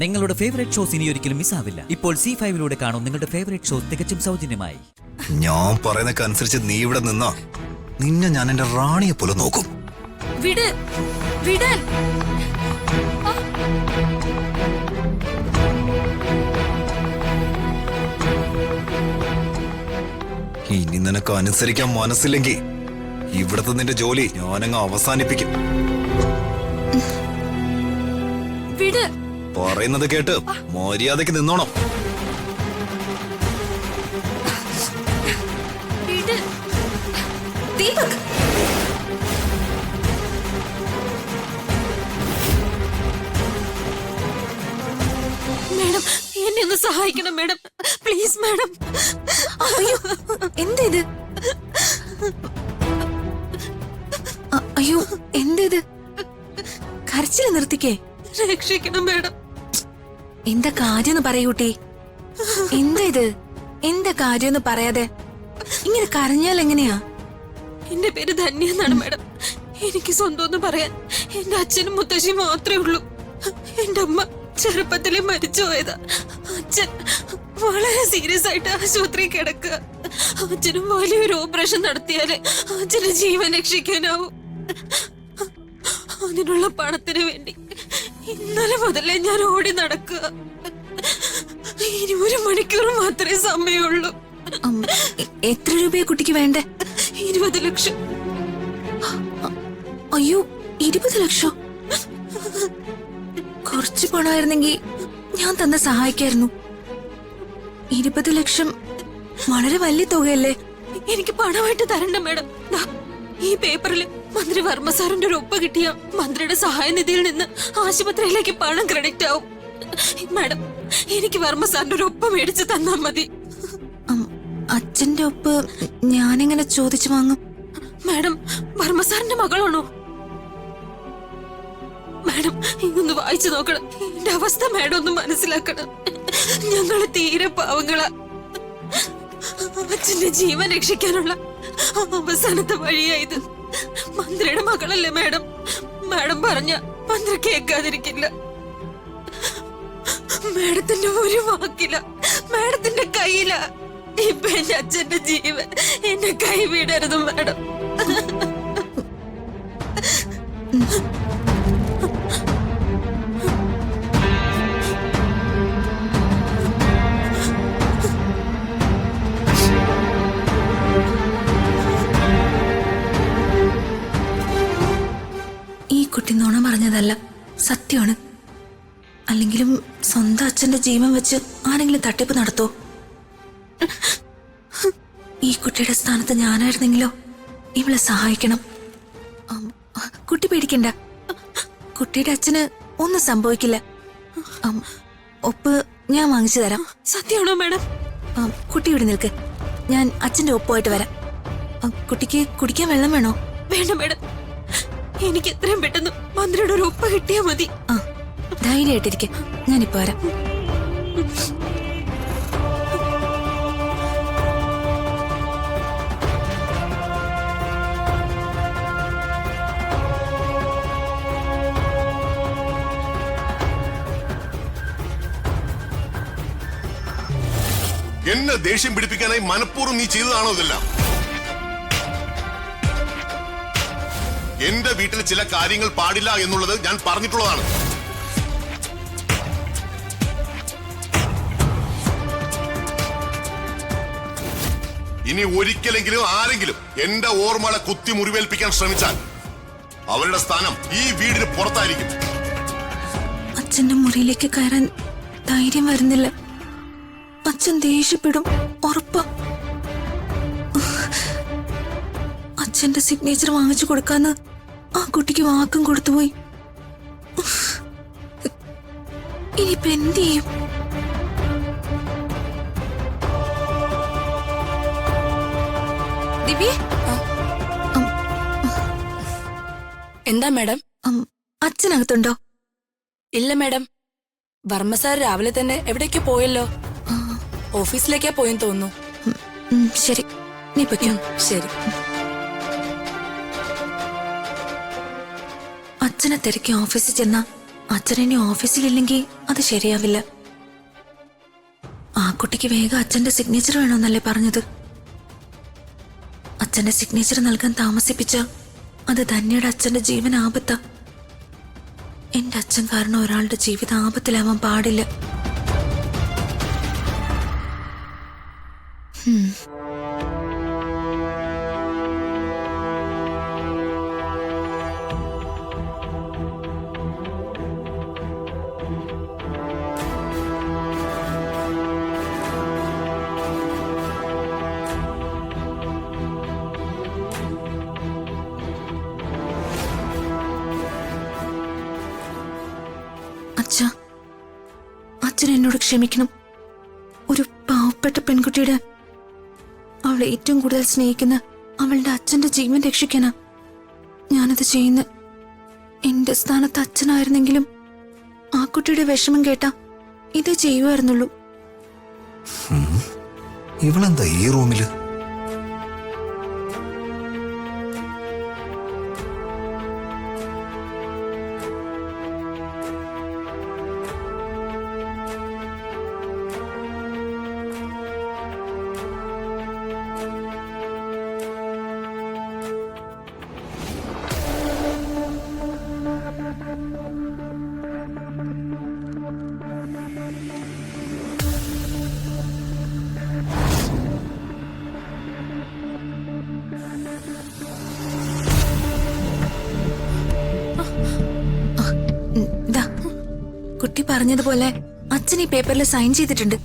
നിങ്ങളുടെ favourite shows ഇനി ഒരിക്കലും മിസ്സാവില്ല. ഇപ്പോൾ C5 കാണും നിങ്ങളുടെ ഫേവറേറ്റ് ഷോസ് തികച്ചും സൗജന്യമായി. ഞാൻ പറയുന്നൊക്കെ അനുസരിച്ച് നീ ഇവിടെ നിന്നോ, നിന്നെ ഞാൻ എന്റെ റാണിയെ പോലെ നോക്കും. വിട്, വിടാൻ. ഇനി നിനക്ക് അനുസരിക്കാൻ മനസ്സില്ലെങ്കിൽ ഇവിടത്തെ നിന്റെ ജോലി ഞാനങ്ങ് അവസാനിപ്പിക്കും. വിട്. പറയുന്നത് കേട്ട് മര്യാദയ്ക്ക് നിന്നോണം. വിട്. ദീപക്, മേഡം എന്നെ ഒന്ന് സഹായിക്കണം മേഡം, പ്ലീസ് മേഡം. അയ്യോ, എന്തേത്? അയ്യോ, എന്തേത്? കരച്ചില് നിർത്തിക്കേ. രക്ഷിക്കണം മേഡം. എന്താ കാര്യം പറയൂട്ടി? എന്തേത്? എന്താ കാര്യം പറയാതെ ഇങ്ങനെ കരഞ്ഞാൽ എങ്ങനെയാ? എന്റെ പേര് ധന്യ എന്നാണ് മേഡം. എനിക്ക് സ്വന്തം ഒന്ന് പറയാൻ എന്റെ അച്ഛനും മുത്തശ്ശിയും മാത്രമേ ഉള്ളൂ. എന്റെ അമ്മ ചെറുപ്പത്തിലെ മരിച്ചു പോയതാ. അച്ഛൻ വളരെ സീരിയസ് ആയിട്ട് ആശുപത്രി കിടക്കുക. അച്ഛനും വലിയൊരു ഓപ്പറേഷൻ നടത്തിയാലേ അച്ഛന് ജീവൻ രക്ഷിക്കാനാവും. അതിനുള്ള പണത്തിന് വേണ്ടി ഇന്നലെ മുതലേ ഞാൻ ഓടി നടക്കുക. ഇനി 1 മണിക്കൂർ മാത്രമേ സമയമുള്ളൂ. എത്ര രൂപയാ കുട്ടിക്ക് വേണ്ടേ? 20 ലക്ഷം. അയ്യോ, 20 ലക്ഷം? കുറച്ച് പണമായിരുന്നെങ്കിൽ ഞാൻ തന്നെ സഹായിക്കായിരുന്നു. 20 ലക്ഷം വളരെ വലിയ തുകയല്ലേ? എനിക്ക് പണമായിട്ട് തരണ്ട മേഡം. ഈ പേപ്പറിൽ മന്ത്രി വർമ്മ സാറിന്റെ ഒരു ഒപ്പ് കിട്ടിയ മന്ത്രിയുടെ സഹായനിധിയിൽ നിന്ന് ആശുപത്രിയിലേക്ക് പണം ക്രെഡിറ്റ് ആവും. മാഡം, എനിക്ക് വർമ്മ സാറിന്റെ ഒരു ഒപ്പ് മേടിച്ച് തന്നാ മതി. അച്ഛന്റെ ഒപ്പ് ഞാനെങ്ങനെ ചോദിച്ചു വാങ്ങും? മാഡം, വർമ്മ സാറിന്റെ മകളാണോ? മാഡം, ഇതൊന്ന് വായിച്ചു നോക്കണം. എന്റെ അവസ്ഥ മാഡം ഒന്ന് മനസ്സിലാക്കണം. ഞങ്ങള് തീരെ പാവങ്ങളാ. അച്ഛന്റെ ജീവൻ രക്ഷിക്കാനുള്ള അവസാനത്തെ വഴിയായത്. മന്ത്രിയുടെ മകളല്ലേ മാഡം? മാഡം പറഞ്ഞ മന്ത്രി കേൾക്കാതിരിക്കില്ല. മാഡത്തിന്റെ ഒരു വാക്കില, മാഡത്തിന്റെ കയ്യില. ഇപ്പൊ എന്റെ അച്ഛന്റെ ജീവൻ. എന്നെ കൈവിടരുത് മാഡം. ഈ കുട്ടി നുണ പറഞ്ഞതല്ല, സത്യമാണ്. അല്ലെങ്കിലും സ്വന്തം അച്ഛന്റെ ജീവൻ വെച്ച് ആരെങ്കിലും തട്ടിപ്പ് നടത്തോ? ഈ കുട്ടിയുടെ സ്ഥാനത്ത് ഞാനായിരുന്നെങ്കിലോ ഇവളെ സഹായിക്കണം. കുട്ടി പേടിക്കണ്ട, കുട്ടിയുടെ അച്ഛന് ഒന്നും സംഭവിക്കില്ല. ഒപ്പ് ഞാൻ വാങ്ങിച്ചു തരാം. സത്യമാണോ മാഡം? കുട്ടി ഇവിടെ നിൽക്ക്, ഞാൻ അച്ഛന്റെ ഒപ്പമായിട്ട് വരാം. കുട്ടിക്ക് കുടിക്കാൻ വെള്ളം വേണോ? വേണ്ട മാഡം, എനിക്ക് എത്രയും പെട്ടെന്ന് മന്ത്രിയുടെ ഒരു ഒപ്പ് കിട്ടിയാ മതി. ധൈര്യമായിട്ടിരിക്കെ, ഞാനിപ്പോ വരാം. എന്നെ ദേഷ്യം പിടിപ്പിക്കാനായി മനഃപൂർവ്വം നീ ചെയ്തതാണോ ഇതെല്ലാം? എന്റെ വീട്ടിൽ ചില കാര്യങ്ങൾ പാടില്ല എന്നുള്ളത് ഞാൻ പറഞ്ഞിട്ടുള്ളതാണ്. ഇനി ഒരിക്കലെങ്കിലും ആരെങ്കിലും എന്റെ ഓർമ്മകളെ കുത്തി മുറിവേൽപ്പിക്കാൻ ശ്രമിച്ചാൽ അവരുടെ സ്ഥാനം ഈ വീടിന് പുറത്തായിരിക്കും. അച്ഛന്റെ മുറിയിലേക്ക് കയറാൻ ധൈര്യം വരുന്നില്ല. അച്ഛൻ ദേഷ്യപ്പെടും, ഉറപ്പാ. അച്ഛന്റെ സിഗ്നേച്ചർ വാങ്ങിച്ചു കൊടുക്കാന്ന് ആ കുട്ടിക്ക് വാക്കും കൊടുത്തുപോയി. ഇനിയിപ്പൊ എന്ത് ചെയ്യും? ദിവ്യ, എന്താ മാഡം? അച്ഛനകത്തുണ്ടോ? ഇല്ല മാഡം, വർമ്മ സാർ രാവിലെ തന്നെ എവിടേക്കോ പോയല്ലോ. ഓഫീസിലേക്കാ പോയെന്ന് തോന്നുന്നു. ശരി, നീ പൊയ്ക്കോ. ശരി. അച്ഛനെ തിരക്കി ഓഫീസിൽ ചെന്ന അച്ഛൻ ഇനി ഓഫീസിലില്ലെങ്കിൽ അത് ശരിയാവില്ല. ആ കുട്ടിക്ക് വേഗം അച്ഛന്റെ സിഗ്നേച്ചർ വേണമെന്നല്ലേ പറഞ്ഞത്? അച്ഛന്റെ സിഗ്നേച്ചർ നൽകാൻ താമസിപ്പിച്ച അത് ധന്യയുടെ അച്ഛന്റെ ജീവൻ ആപത്താ. എന്റെ അച്ഛൻ കാരണം ഒരാളുടെ ജീവിതം ആപത്തിലാവാൻ പാടില്ല. അച്ഛാ, അച്ഛൻ എന്നോട് ക്ഷമിക്കണം. ഒരു പാവപ്പെട്ട പെൺകുട്ടിയുടെ, അവളെ ഏറ്റവും കൂടുതൽ സ്നേഹിക്കുന്ന അവളുടെ അച്ഛന്റെ ജീവൻ രക്ഷിക്കാനാ ഞാനത് ചെയ്യുന്ന. എന്റെ സ്ഥാനത്ത് അച്ഛനായിരുന്നെങ്കിലും ആ കുട്ടിയുടെ വിഷമം കേട്ടാ ഇതേ ചെയ്യുമായിരുന്നുള്ളൂ. ഇവളെന്താ ഈ റൂമില്? ദാ, കുട്ടി പറഞ്ഞതുപോലെ അച്ഛൻ ഈ പേപ്പറിൽ സൈൻ ചെയ്തിട്ടുണ്ട്.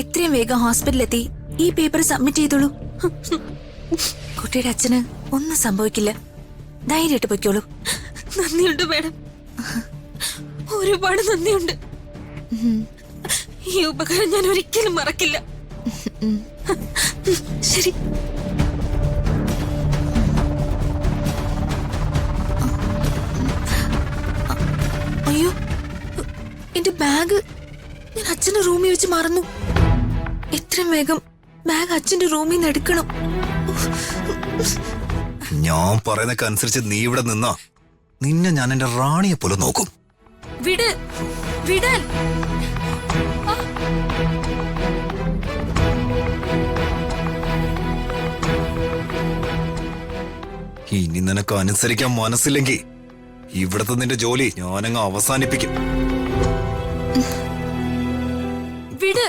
എത്രയും വേഗം ഹോസ്പിറ്റലിലെത്തി ഈ പേപ്പർ സബ്മിറ്റ് ചെയ്തോളൂ. കുട്ടിയുടെ അച്ഛന് ഒന്നും സംഭവിക്കില്ല. ധൈര്യമായിട്ട് പൊയ്ക്കോളൂ. നന്ദിയുണ്ട് മാഡം, ഒരുപാട് നന്ദിയുണ്ട്. ഈ ഉപകാരം ഞാൻ ഒരിക്കലും മറക്കില്ല. ശരി. അയ്യോ, എന്റെ ബാഗ് ഞാൻ അച്ഛന്റെ റൂമിൽ വെച്ച് മറന്നു. എത്രയും വേഗം ബാഗ് അച്ഛന്റെ റൂമിൽ നിന്ന് എടുക്കണം. ഞാൻ പറയുന്നൊക്കെ അനുസരിച്ച് നീ ഇവിടെ നിന്നാ നിന്നെ ഞാൻ എന്റെ റാണിയെ പോലെ നോക്കും. വിട്, വിടാൻ. ഇനി നിനക്ക് അനുസരിക്കാൻ മനസ്സില്ലെങ്കിൽ ഇവിടത്തെ നിന്റെ ജോലി ഞാനങ്ങ് അവസാനിപ്പിക്കും. വിട്.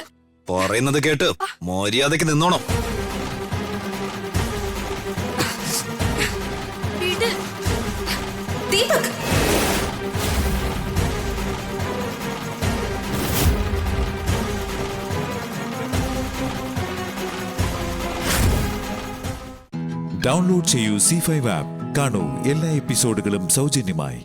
പറയുന്നത് കേട്ട് മര്യാദയ്ക്ക് നിന്നോണം. വിട്. ദീപക്, ഡൗൺലോഡ് ചെയ്യൂ C5 ആപ്പ്. കാണൂ എല്ലാ എപ്പിസോഡുകളും സൗജന്യമായി.